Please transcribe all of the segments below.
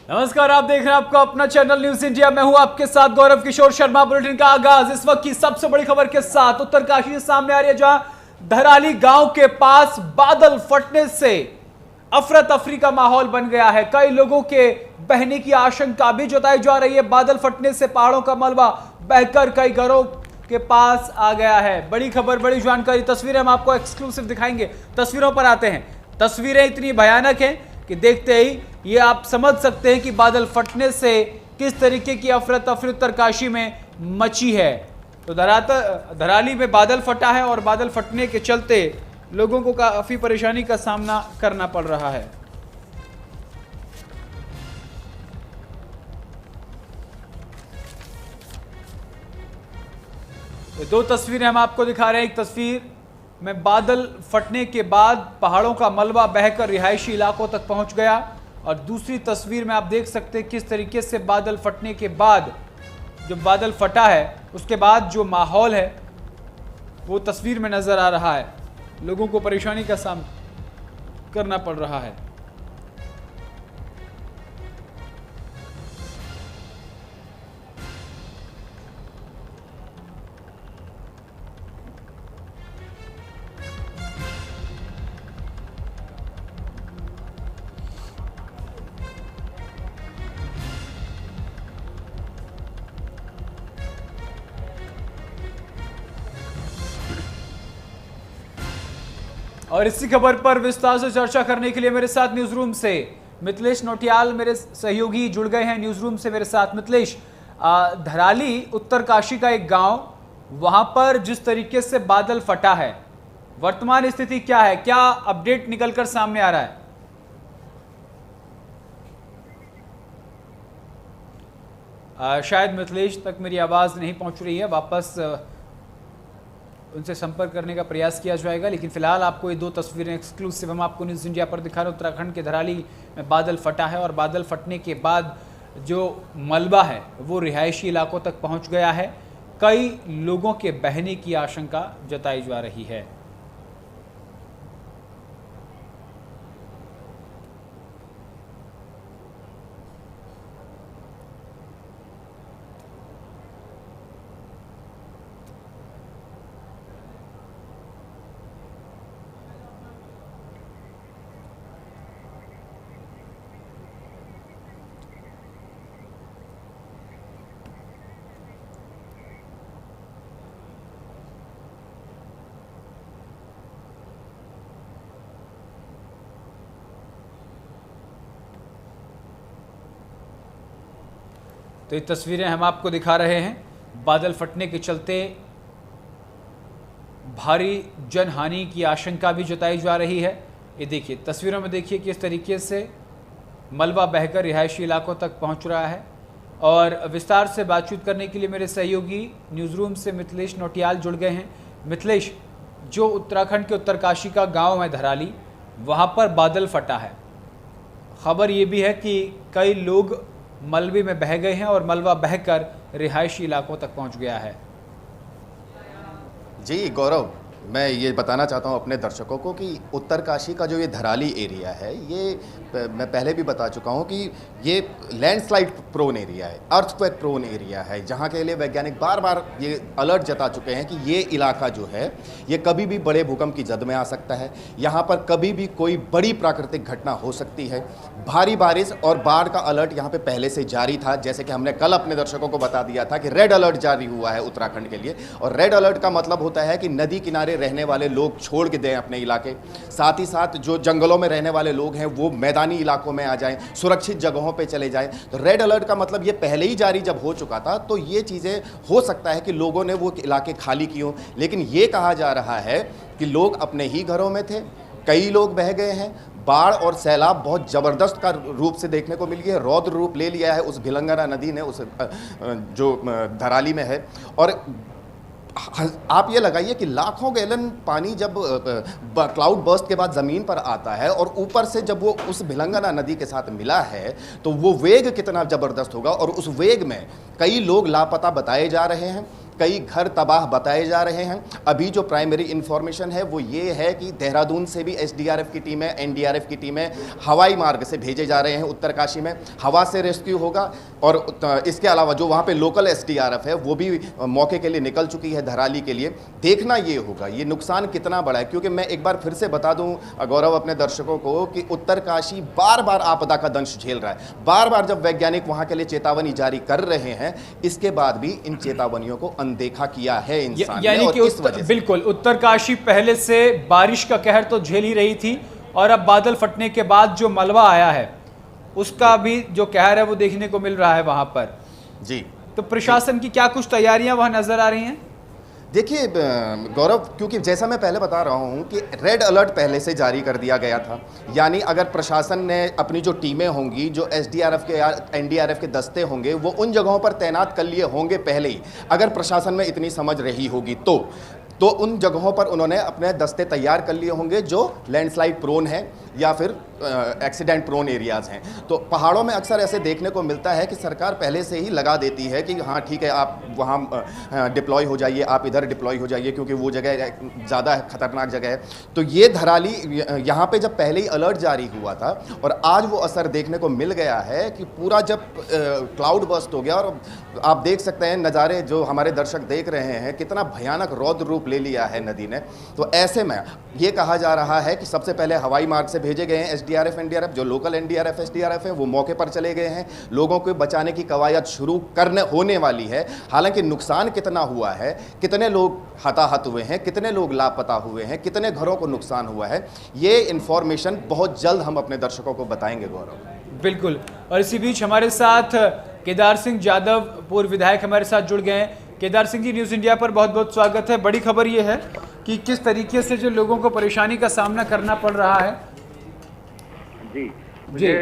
नमस्कार, आप देख रहे हैं आपका अपना चैनल न्यूज इंडिया। मैं हूं आपके साथ गौरव किशोर शर्मा। बुलेटिन का आगाज इस वक्त की सबसे बड़ी खबर के साथ उत्तरकाशी से सामने आ रही है, जहां धराली गांव के पास बादल फटने से अफरा तफरी का माहौल बन गया है। कई लोगों के बहने की आशंका भी जताई जा रही है। बादल फटने से पहाड़ों का मलबा बहकर कई घरों के पास आ गया है। बड़ी खबर, बड़ी जानकारी, तस्वीरें हम आपको एक्सक्लूसिव दिखाएंगे। तस्वीरों पर आते हैं। तस्वीरें इतनी भयानक हैं कि देखते ही ये आप समझ सकते हैं कि बादल फटने से किस तरीके की अफरा तफरी उत्तरकाशी में मची है। तो धराली में बादल फटा है और बादल फटने के चलते लोगों को काफी परेशानी का सामना करना पड़ रहा है। ये दो तस्वीरें हम आपको दिखा रहे हैं। एक तस्वीर में बादल फटने के बाद पहाड़ों का मलबा बहकर रिहायशी इलाकों तक पहुंच गया, और दूसरी तस्वीर में आप देख सकते हैं किस तरीके से बादल फटने के बाद, जब बादल फटा है उसके बाद जो माहौल है वो तस्वीर में नजर आ रहा है। लोगों को परेशानी का सामना करना पड़ रहा है। और इसी खबर पर विस्तार से चर्चा करने के लिए मेरे साथ न्यूज रूम से मिथिलेश नौटियाल मेरे सहयोगी जुड़ गए हैं। न्यूज रूम से मेरे साथ मिथिलेश, धराली उत्तरकाशी का एक गांव, वहां पर जिस तरीके से बादल फटा है, वर्तमान स्थिति क्या है? क्या अपडेट निकलकर सामने आ रहा है? शायद मिथिलेश तक मेरी आवाज नहीं पहुंच रही है। वापस उनसे संपर्क करने का प्रयास किया जाएगा, लेकिन फिलहाल आपको ये दो तस्वीरें एक्सक्लूसिव हम आपको न्यूज़ इंडिया पर दिखा रहे हैं। उत्तराखंड के धराली में बादल फटा है और बादल फटने के बाद जो मलबा है वो रिहायशी इलाकों तक पहुंच गया है। कई लोगों के बहने की आशंका जताई जा रही है। तो ये तस्वीरें हम आपको दिखा रहे हैं। बादल फटने के चलते भारी जनहानि की आशंका भी जताई जा रही है। ये देखिए, तस्वीरों में देखिए किस तरीके से मलबा बहकर रिहायशी इलाकों तक पहुंच रहा है। और विस्तार से बातचीत करने के लिए मेरे सहयोगी न्यूज़ रूम से मिथिलेश नौटियाल जुड़ गए हैं। मिथिलेश, जो उत्तराखंड के उत्तरकाशी का गांव है धराली, वहां पर बादल फटा है। खबर ये भी है कि कई लोग मलबे में बह गए हैं और मलबा बहकर रिहायशी इलाकों तक पहुंच गया है। जी गौरव, मैं ये बताना चाहता हूँ अपने दर्शकों को कि उत्तरकाशी का जो ये धराली एरिया है, ये मैं पहले भी बता चुका हूँ कि ये लैंडस्लाइड प्रोन एरिया है, अर्थक्वेक प्रोन एरिया है, जहाँ के लिए वैज्ञानिक बार बार ये अलर्ट जता चुके हैं कि ये इलाका जो है ये कभी भी बड़े भूकंप की जद में आ सकता है। यहाँ पर कभी भी कोई बड़ी प्राकृतिक घटना हो सकती है। भारी बारिश और बाढ़ का अलर्ट यहाँ पे पहले से जारी था, जैसे कि हमने कल अपने दर्शकों को बता दिया था कि रेड अलर्ट जारी हुआ है उत्तराखंड के लिए। और रेड अलर्ट का मतलब होता है कि नदी किनारे रहने वाले लोग छोड़ के दें अपने इलाके, साथ ही साथ जो जंगलों में रहने वाले लोग हैं वो मैदानी इलाकों में आ जाएं, सुरक्षित जगहों पे चले जाएं। तो रेड अलर्ट का मतलब ये पहले ही जारी जब हो चुका था, तो ये चीज़ें हो सकता है कि लोगों ने वो इलाके खाली किए हों, लेकिन ये कहा जा रहा है कि लोग अपने ही घरों में थे, कई लोग बह गए हैं। बाढ़ और सैलाब बहुत ज़बरदस्त का रूप से देखने को मिल गया है, रौद्र रूप ले लिया है उस भिलंगना नदी ने, उस जो धराली में है। और आप ये लगाइए कि लाखों गैलन पानी जब क्लाउड बर्स्ट के बाद ज़मीन पर आता है और ऊपर से जब वो उस भिलंगना नदी के साथ मिला है, तो वो वेग कितना ज़बरदस्त होगा। और उस वेग में कई लोग लापता बताए जा रहे हैं। कई घर तबाह बताए जा रहे हैं। अभी जो प्राइमरी इंफॉर्मेशन है वो ये है कि देहरादून से भी एसडीआरएफ की टीमें, एनडीआरएफ की टीमें हवाई मार्ग से भेजे जा रहे हैं उत्तरकाशी में, हवा से रेस्क्यू होगा। और इसके अलावा जो वहाँ पे लोकल एसडीआरएफ है वो भी मौके के लिए निकल चुकी है धराली के लिए। देखना ये होगा ये नुकसान कितना बड़ा है, क्योंकि मैं एक बार फिर से बता दूं गौरव अपने दर्शकों को कि उत्तरकाशी बार बार आपदा का दंश झेल रहा है। बार बार जब वैज्ञानिक वहां के लिए चेतावनी जारी कर रहे हैं, इसके बाद भी इन चेतावनियों को अनदेखा किया है इंसान ने। यानी कि बिल्कुल उत्तरकाशी पहले से बारिश का कहर तो झेल ही रही थी, और अब बादल फटने के बाद जो मलबा आया है उसका भी जो कहर है वो देखने को मिल रहा है वहां पर। जी, तो प्रशासन की क्या कुछ तैयारियां वहां नजर आ रही हैं? देखिए गौरव, क्योंकि जैसा मैं पहले बता रहा हूं कि रेड अलर्ट पहले से जारी कर दिया गया था। यानी अगर प्रशासन ने अपनी जो टीमें होंगी, जो एसडीआरएफ के या एनडीआरएफ के दस्ते होंगे, वो उन जगहों पर तैनात कर लिए होंगे पहले ही। अगर प्रशासन में इतनी समझ रही होगी तो उन जगहों पर उन्होंने अपने दस्ते तैयार कर लिए होंगे जो लैंडस्लाइड प्रोन है या फिर एक्सीडेंट प्रोन एरियाज़ हैं। तो पहाड़ों में अक्सर ऐसे देखने को मिलता है कि सरकार पहले से ही लगा देती है कि हाँ ठीक है, आप वहाँ डिप्लॉय हो जाइए, आप इधर डिप्लॉय हो जाइए, क्योंकि वो जगह ज़्यादा खतरनाक जगह है। तो ये धराली यहाँ पे जब पहले ही अलर्ट जारी हुआ था और आज वो असर देखने को मिल गया है कि पूरा जब क्लाउड बस्ट हो गया, और आप देख सकते हैं नज़ारे जो हमारे दर्शक देख रहे हैं, कितना भयानक रौद्र रूप ले लिया है नदी ने। तो ऐसे में ये कहा जा रहा है कि सबसे पहले हवाई मार्ग से भेजे गए हैं एसडीआरएफ एनडीआरएफ, जो लोकल एनडीआरएफ एसडीआरएफ है वो मौके पर चले गए हैं, लोगों को बचाने की कवायद शुरू करने होने वाली है। हालांकि नुकसान कितना हुआ है, कितने लोग हताहत हुए हैं, कितने लोग लापता हुए हैं, कितने घरों को नुकसान हुआ है, ये इंफॉर्मेशन बहुत जल्द हम अपने दर्शकों को बताएंगे गौरव। बिल्कुल। और इसी बीच हमारे साथ केदार सिंह यादव, पूर्व विधायक, हमारे साथ जुड़ गए हैं। केदार सिंह जी, न्यूज़ इंडिया पर बहुत बहुत स्वागत है। बड़ी खबर ये है कि किस तरीके से जो लोगों को परेशानी का सामना करना पड़ रहा है। जी, मुझे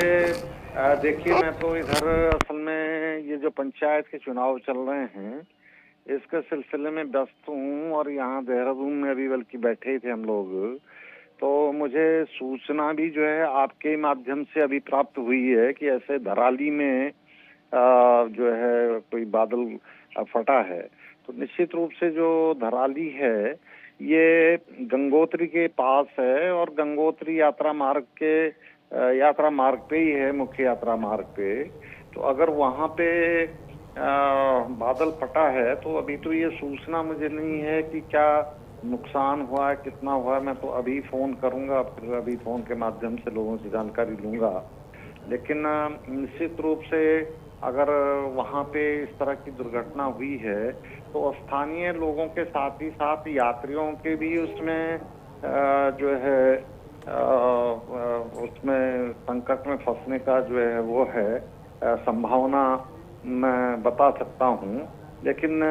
देखिए, मैं तो इधर असल में ये जो पंचायत के चुनाव चल रहे हैं इसके सिलसिले में व्यस्त हूँ, और यहाँ देहरादून में अभी बल्कि बैठे थे हम लोग, तो मुझे सूचना भी जो है आपके माध्यम से अभी प्राप्त हुई है कि ऐसे धराली में जो है कोई बादल फटा है। तो निश्चित रूप से जो धराली है ये गंगोत्री के पास है, और गंगोत्री यात्रा मार्ग पे ही है, मुख्य यात्रा मार्ग पे। तो अगर वहाँ पे बादल फटा है तो अभी तो ये सूचना मुझे नहीं है कि क्या नुकसान हुआ है, कितना हुआ है। मैं तो अभी फोन करूंगा, फिर अभी फोन के माध्यम से लोगों से जानकारी लूंगा। लेकिन निश्चित रूप से अगर वहाँ पे इस तरह की दुर्घटना हुई है तो स्थानीय लोगों के साथ ही साथ यात्रियों के भी उसमें जो है उसमें संकट में फंसने का जो है वो है संभावना, मैं बता सकता हूँ। लेकिन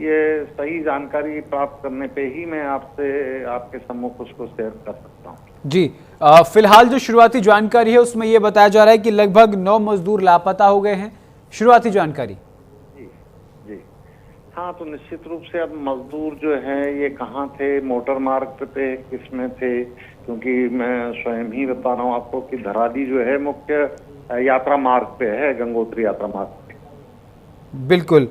ये सही जानकारी प्राप्त करने पे ही मैं आपसे आपके सम्मुख उसको शेयर कर सकता हूँ। जी, फिलहाल जो शुरुआती जानकारी है उसमें ये बताया जा रहा है कि लगभग 9 मजदूर लापता हो गए हैं, शुरुआती जानकारी। जी जी हाँ, तो निश्चित रूप से अब मजदूर जो हैं ये कहाँ थे, मोटर मार्ग पे किसमें थे, क्योंकि मैं स्वयं ही बता रहा हूँ आपको कि धराली जो है मुख्य यात्रा मार्ग पे है, गंगोत्री यात्रा मार्ग पे। बिल्कुल।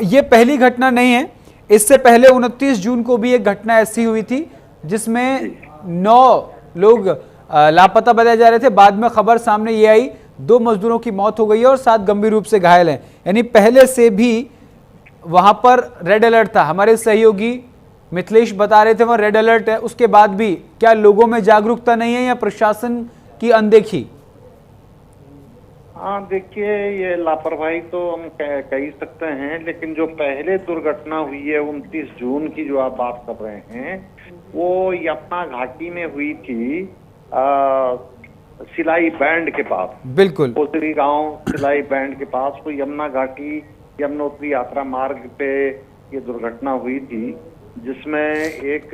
ये पहली घटना नहीं है, इससे पहले 29 जून को भी एक घटना ऐसी हुई थी जिसमें 9 लोग लापता बताए जा रहे थे। बाद में खबर सामने ये आई 2 मजदूरों की मौत हो गई है और 7 गंभीर रूप से घायल हैं। यानी पहले से भी वहां पर रेड अलर्ट था। हमारे सहयोगी मिथिलेश बता रहे थे वहां रेड अलर्ट है, उसके बाद भी क्या लोगों में जागरूकता नहीं है या प्रशासन की अनदेखी? हाँ, देखिए, ये लापरवाही तो हम कह ही सकते हैं, लेकिन जो पहले दुर्घटना हुई है 29 जून की जो आप बात कर रहे हैं, वो यमुना घाटी में हुई थी, सिलाई बैंड के पास। बिल्कुल, पोतरी गांव सिलाई बैंड के पास, वो यमुना घाटी यमुनोत्री यात्रा मार्ग पे ये दुर्घटना हुई थी, जिसमें एक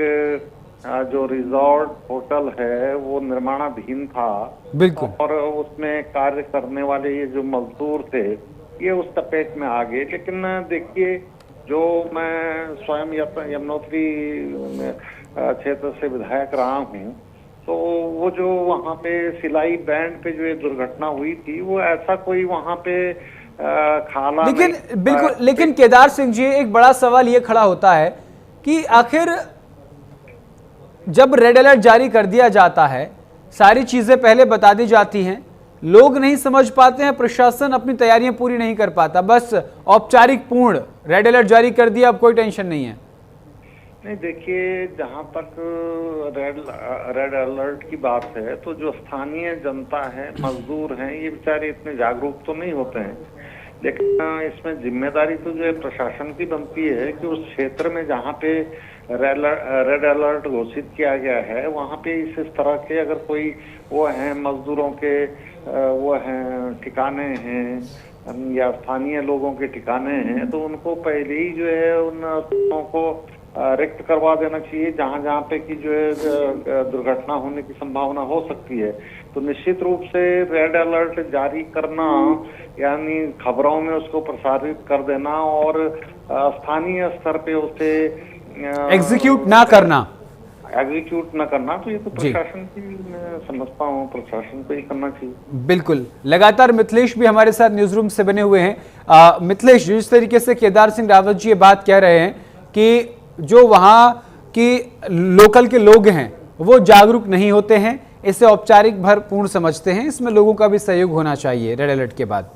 जो रिजॉर्ट होटल है वो निर्माणाधीन था। बिल्कुल। और उसमें कार्य करने वाले ये जो मजदूर थे ये उस तपेट में आ गए। लेकिन देखिए, जो मैं स्वयं यमुनोत्री क्षेत्र से विधायक रहा हूँ, तो वो जो वहाँ पे सिलाई बैंड पे जो ये दुर्घटना हुई थी, वो ऐसा कोई वहाँ पे खाला लेकिन नहीं, बिल्कुल, लेकिन केदार सिंह जी, एक बड़ा सवाल ये खड़ा होता है कि आखिर जब रेड अलर्ट जारी कर दिया जाता है, सारी चीजें पहले बता दी जाती हैं, लोग नहीं समझ पाते हैं, प्रशासन अपनी तैयारियां पूरी नहीं कर पाता, बस औपचारिक पूर्ण रेड अलर्ट जारी कर दिया, अब कोई टेंशन नहीं है। नहीं, देखिए, जहाँ तक रेड अलर्ट की बात है तो जो स्थानीय जनता है, मजदूर हैं, ये बेचारे इतने जागरूक तो नहीं होते हैं, लेकिन इसमें जिम्मेदारी तो जो है प्रशासन की बनती है कि उस क्षेत्र में जहाँ पे रेड अलर्ट घोषित किया गया है वहाँ पे इस तरह के अगर कोई वो हैं मजदूरों के वो हैं ठिकाने हैं या स्थानीय लोगों के ठिकाने हैं, तो उनको पहले ही जो है उन लोगों को रिक्त करवा देना चाहिए जहाँ जहाँ पे कि जो है दुर्घटना होने की संभावना हो सकती है। तो निश्चित रूप से रेड अलर्ट जारी करना यानी खबरों में उसको प्रसारित कर देना और स्थानीय स्तर पे उसे एग्जीक्यूट ना करना, तो ये तो प्रशासन की, मैं समझता हूँ प्रशासन को ही करना चाहिए। बिल्कुल। लगातार मिथिलेश भी हमारे साथ न्यूज रूम से बने हुए हैं। मिथिलेश, जिस तरीके से केदार सिंह रावत जी ये बात कह रहे हैं कि जो वहां की लोकल के लोग हैं वो जागरूक नहीं होते हैं, इसे औपचारिक भरपूर्ण समझते हैं, इसमें लोगों का भी सहयोग होना चाहिए रेड अलर्ट के बाद।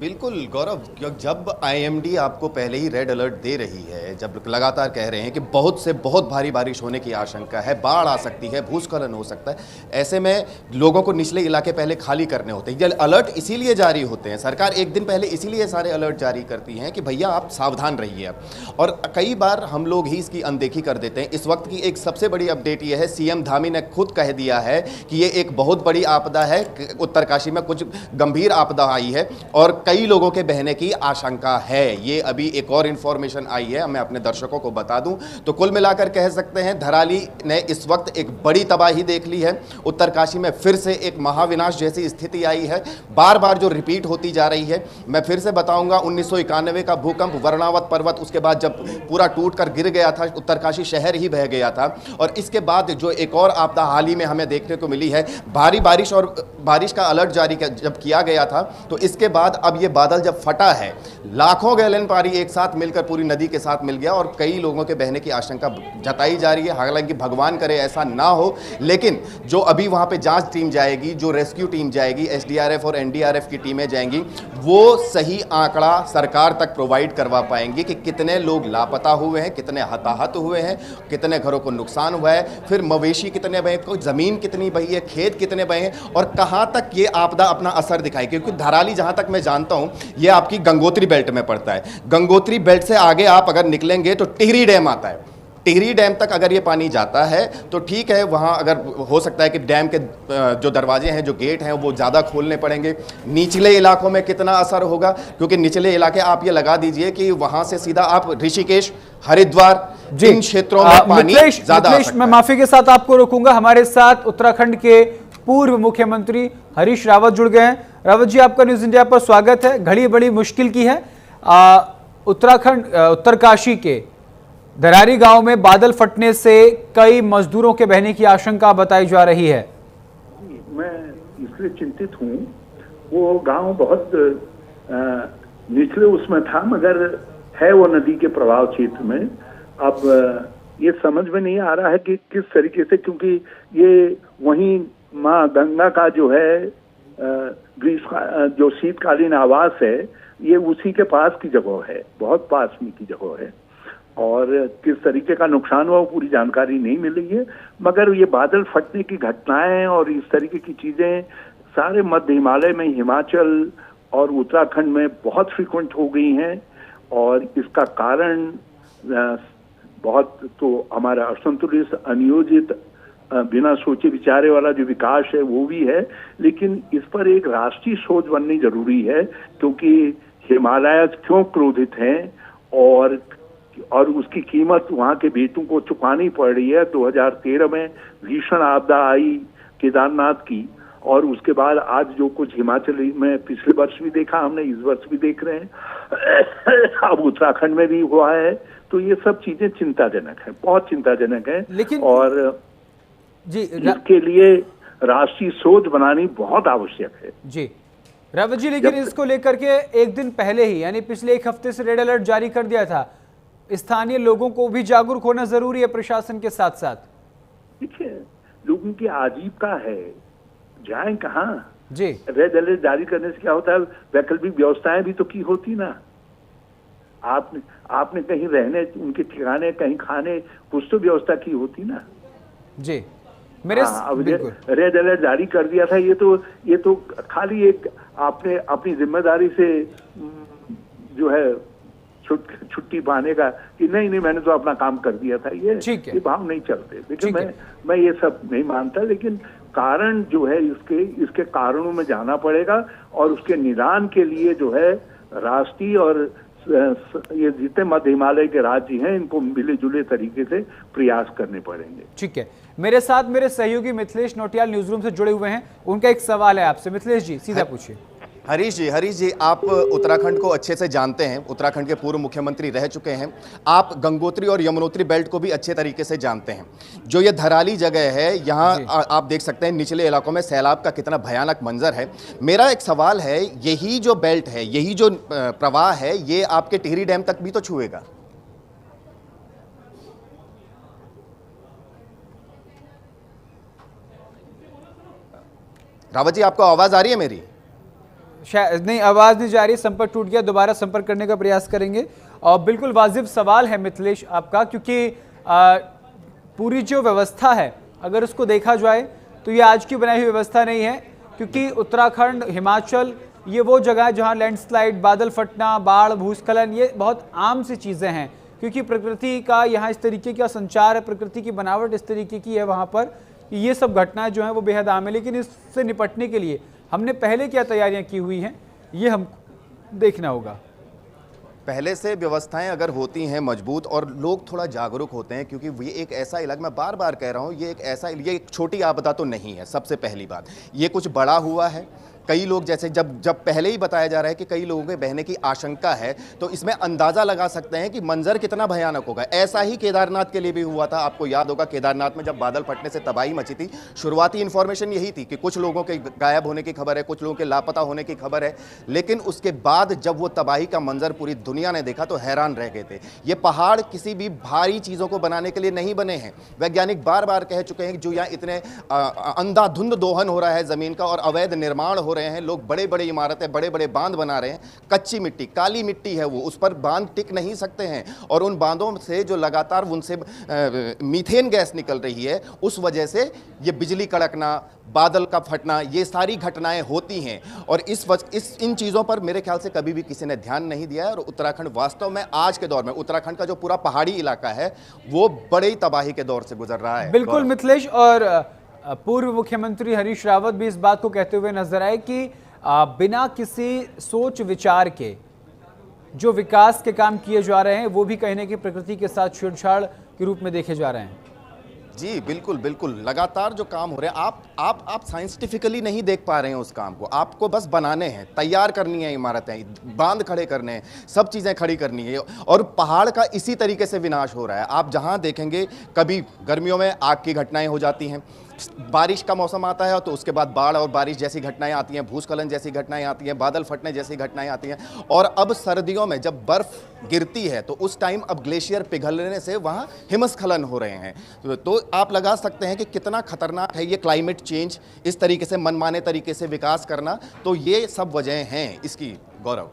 बिल्कुल गौरव, जब आईएमडी आपको पहले ही रेड अलर्ट दे रही है, जब लगातार कह रहे हैं कि बहुत से बहुत भारी बारिश होने की आशंका है, बाढ़ आ सकती है, भूस्खलन हो सकता है, ऐसे में लोगों को निचले इलाके पहले खाली करने होते हैं। ये अलर्ट इसीलिए जारी होते हैं, सरकार एक दिन पहले इसीलिए सारे अलर्ट जारी करती हैं कि भैया आप सावधान रहिए। और कई बार हम लोग ही इसकी अनदेखी कर देते हैं। इस वक्त की एक सबसे बड़ी अपडेट ये है, सीएम धामी ने खुद कह दिया है कि ये एक बहुत बड़ी आपदा है, उत्तरकाशी में कुछ गंभीर आपदा आई है और कई लोगों के बहने की आशंका है। ये अभी एक और इंफॉर्मेशन आई है, मैं अपने दर्शकों को बता दूं तो कुल मिलाकर कह सकते हैं धराली ने इस वक्त एक बड़ी तबाही देख ली है। उत्तरकाशी में फिर से एक महाविनाश जैसी स्थिति आई है, बार बार जो रिपीट होती जा रही है। मैं फिर से बताऊंगा, 1991 का भूकंप, वर्णावत पर्वत, उसके बाद जब पूरा टूट कर गिर गया था, उत्तरकाशी शहर ही बह गया था। और इसके बाद जो एक और आपदा हाल ही में हमें देखने को मिली है, भारी बारिश, और बारिश का अलर्ट जारी जब किया गया था तो इसके बाद अब ये बादल जब फटा है, लाखों गैलन पानी एक साथ मिलकर पूरी नदी के साथ मिल गया और कई लोगों के बहने की आशंका जताई जा रही है। हालांकि भगवान करे ऐसा ना हो, लेकिन जो अभी वहां पे जांच टीम जाएगी, जो रेस्क्यू टीम जाएगी, एसडीआरएफ और एनडीआरएफ की टीमें जाएंगी, वो सही आंकड़ा सरकार तक प्रोवाइड करवा पाएंगे कि कितने लोग लापता हुए हैं, कितने हताहत हुए हैं, कितने घरों को नुकसान हुआ है, फिर मवेशी कितने बहे, जमीन कितनी बही है, खेत कितने बहे हैं और कहां तक ये आपदा अपना असर दिखाई। क्योंकि धराली जहां तक मैं जानता हूं ये आपकी गंगोत्री बेल्ट में पड़ता है। गंगोत्री बेल्ट से आगे आप अगर निकलेंगे तो टिहरी डैम आता है। टिहरी डैम तक अगर ये पानी जाता है तो ठीक है, वहाँ अगर हो सकता है कि डैम के जो दरवाजे हैं, जो गेट हैं, वो ज़्यादा खोलने पड़ेंगे। निचले इलाकों में कितना असर होगा, क्योंकि निचले इलाके आप ये लगा दीजिए कि वहाँ से सीधा आप ऋषिकेश, हरिद्वार, जिन क्षेत्रों में पानी ज़्यादा। मैं माफी के साथ आपको रोकूंगा, हमारे साथ उत्तराखंड के पूर्व मुख्यमंत्री हरीश रावत जुड़ गए हैं। रावत जी, आपका न्यूज इंडिया पर स्वागत है। घड़ी बड़ी मुश्किल की है। उत्तराखंड उत्तरकाशी के धरारी गांव में बादल फटने से कई मजदूरों के बहने की आशंका बताई जा रही है। मैं इसलिए चिंतित हूँ, वो गांव बहुत निचले उसमें था, मगर है वो नदी के प्रभाव क्षेत्र में। अब ये समझ में नहीं आ रहा है कि किस तरीके से, क्योंकि ये वहीं माँ गंगा का जो है जो शीतकालीन आवास है, ये उसी के पास की जगह है, बहुत पास में की जगह है। और किस तरीके का नुकसान हुआ वो पूरी जानकारी नहीं मिल रही है, मगर ये बादल फटने की घटनाएं और इस तरीके की चीजें सारे मध्य हिमालय में, हिमाचल और उत्तराखंड में बहुत फ्रीक्वेंट हो गई हैं। और इसका कारण बहुत तो हमारा असंतुलित, अनियोजित, बिना सोचे विचारे वाला जो विकास है वो भी है, लेकिन इस पर एक राष्ट्रीय सोच बननी जरूरी है, क्योंकि हिमालय क्यों क्रोधित हैं और उसकी कीमत वहाँ के बेटों को चुकानी पड़ रही है। 2013 में भीषण आपदा आई केदारनाथ की, और उसके बाद आज जो कुछ हिमाचल में पिछले वर्ष भी देखा हमने, इस वर्ष भी देख रहे हैं, अब उत्तराखंड में भी हुआ है। तो ये सब चीजें चिंताजनक है, बहुत चिंताजनक है। लेकिन और जी इसके लिए राष्ट्रीय सोच बनानी बहुत आवश्यक है। जी, रावत जी, लेकिन इसको लेकर के एक दिन पहले ही यानी पिछले एक हफ्ते से रेड अलर्ट जारी कर दिया था। स्थानीय लोगों को भी जागरूक होना जरूरी है प्रशासन के साथ साथ। देखिए, लोगों की आजीविका है, जाएं कहाँ जी। रेड अलर्ट जारी करने से क्या होता है, वैकल्पिक व्यवस्थाएं भी तो की होती ना। आपने कहीं रहने, उनके ठिकाने, कहीं खाने, कुछ तो व्यवस्था की होती ना जी। मेरे अब बिल्कुल रेड अलर्ट जारी कर दिया था, ये तो खाली एक आपने अपनी जिम्मेदारी से जो है छुट्टी पाने का कि नहीं मैंने तो अपना काम कर दिया था, ये भाव नहीं चलते। लेकिन मैं ये सब नहीं मानता, लेकिन कारण जो है इसके कारणों में जाना पड़ेगा और उसके निदान के लिए जो है राष्ट्रीय और ये जितने मध्य हिमालय के राज्य हैं इनको मिले जुले तरीके से प्रयास करने पड़ेंगे। ठीक है, मेरे साथ मेरे सहयोगी मिथिलेश नौटियाल न्यूज रूम से जुड़े हुए हैं, उनका एक सवाल है आपसे। मिथिलेश जी, सीधा पूछिए। हरीश जी, आप उत्तराखंड को अच्छे से जानते हैं, उत्तराखंड के पूर्व मुख्यमंत्री रह चुके हैं। आप गंगोत्री और यमुनोत्री बेल्ट को भी अच्छे तरीके से जानते हैं। जो ये धराली जगह है, यहाँ आप देख सकते हैं निचले इलाकों में सैलाब का कितना भयानक मंजर है। मेरा एक सवाल है, यही जो बेल्ट है, यही जो प्रवाह है, ये आपके टिहरी डैम तक भी तो छुएगा। रावत जी, आपको आवाज आ रही है मेरी? शायद नहीं, आवाज नहीं जा रही, संपर्क टूट गया, दोबारा संपर्क करने का प्रयास करेंगे। और बिल्कुल वाजिब सवाल है मिथिलेश आपका, क्योंकि पूरी जो व्यवस्था है अगर उसको देखा जाए तो ये आज की बनाई हुई व्यवस्था नहीं है, क्योंकि उत्तराखंड, हिमाचल, ये वो जगह है जहाँ लैंडस्लाइड, बादल फटना, बाढ़, भूस्खलन ये बहुत आम सी चीज़ें हैं, क्योंकि प्रकृति का यहाँ इस तरीके का संचार है, प्रकृति की बनावट इस तरीके की है वहाँ पर, ये सब घटनाएं जो हैं वो बेहद आम है। लेकिन इससे निपटने के लिए हमने पहले क्या तैयारियां की हुई हैं, ये हम देखना होगा। पहले से व्यवस्थाएं अगर होती हैं मजबूत और लोग थोड़ा जागरूक होते हैं, क्योंकि ये एक ऐसा इलाका, मैं बार बार कह रहा हूँ, ये एक छोटी आपदा तो नहीं है। सबसे पहली बात, ये कुछ बड़ा हुआ है। कई लोग, जैसे जब पहले ही बताया जा रहा है कि कई लोगों के बहने की आशंका है, तो इसमें अंदाजा लगा सकते हैं कि मंजर कितना भयानक होगा। ऐसा ही केदारनाथ के लिए भी हुआ था। आपको याद होगा, केदारनाथ में जब बादल फटने से तबाही मची थी, शुरुआती इंफॉर्मेशन यही थी कि कुछ लोगों के गायब होने की खबर है, कुछ लोगों के लापता होने की खबर है। लेकिन उसके बाद जब वो तबाही का मंजर पूरी दुनिया ने देखा तो हैरान रह गए थे। ये पहाड़ किसी भी भारी चीज़ों को बनाने के लिए नहीं बने हैं। वैज्ञानिक बार बार कह चुके हैं कि जो यहाँ इतने अंधाधुंध दोहन हो रहा है ज़मीन का और अवैध निर्माण हो रहे हैं, लोग बड़े बड़े इमारतें, बड़े बड़े बांध बना रहे हैं, कच्ची मिट्टी, काली मिट्टी है वो, उस पर बांध टिक नहीं सकते हैं। और उन बांधों से जो लगातार उनसे मीथेन गैस निकल रही है, उस वजह से ये बिजली कड़कना, बादल का फटना, ये सारी घटनाएं होती हैं। और इन चीज़ों पर मेरे ख्याल से कभी भी किसी ने ध्यान नहीं दिया है। और उत्तराखंड वास्तव में आज के दौर में, उत्तराखंड का जो पूरा पहाड़ी इलाका है वो बड़ी तबाही के दौर से गुजर रहा है। बिल्कुल मिथिलेश, और पूर्व मुख्यमंत्री हरीश रावत भी इस बात को कहते हुए नजर आए कि बिना किसी सोच विचार के जो विकास के काम किए जा रहे हैं वो भी कहीं ना कहीं प्रकृति के साथ छेड़छाड़ के रूप में देखे जा रहे हैं। जी बिल्कुल बिल्कुल, लगातार जो काम हो रहे हैं, आप साइंटिफिकली नहीं देख पा रहे हैं उस काम को। आपको बस बनाने हैं, तैयार करनी है इमारतें, बांध खड़े करने हैं, सब चीज़ें खड़ी करनी है। और पहाड़ का इसी तरीके से विनाश हो रहा है। आप जहां देखेंगे, कभी गर्मियों में आग की घटनाएं हो जाती हैं, बारिश का मौसम आता है तो उसके बाद बाढ़ और बारिश जैसी घटनाएं आती हैं, भूस्खलन जैसी घटनाएं आती हैं, बादल फटने जैसी घटनाएं आती हैं। और अब सर्दियों में जब बर्फ गिरती है तो उस टाइम अब ग्लेशियर पिघलने से वहाँ हिमस्खलन हो रहे हैं। तो आप लगा सकते हैं कि कितना खतरनाक है ये क्लाइमेट चेंज, इस तरीके से मनमाने तरीके से विकास करना। तो ये सब वजह हैं इसकी, गौरव।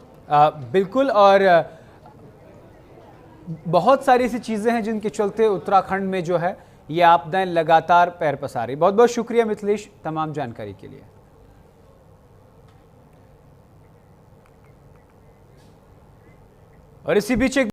बिल्कुल, और बहुत सारी ऐसी चीज़ें हैं जिनके चलते उत्तराखंड में जो है ये आपदाएं लगातार पैर पसार रही। बहुत बहुत शुक्रिया मिथिलेश तमाम जानकारी के लिए। और इसी बीच एक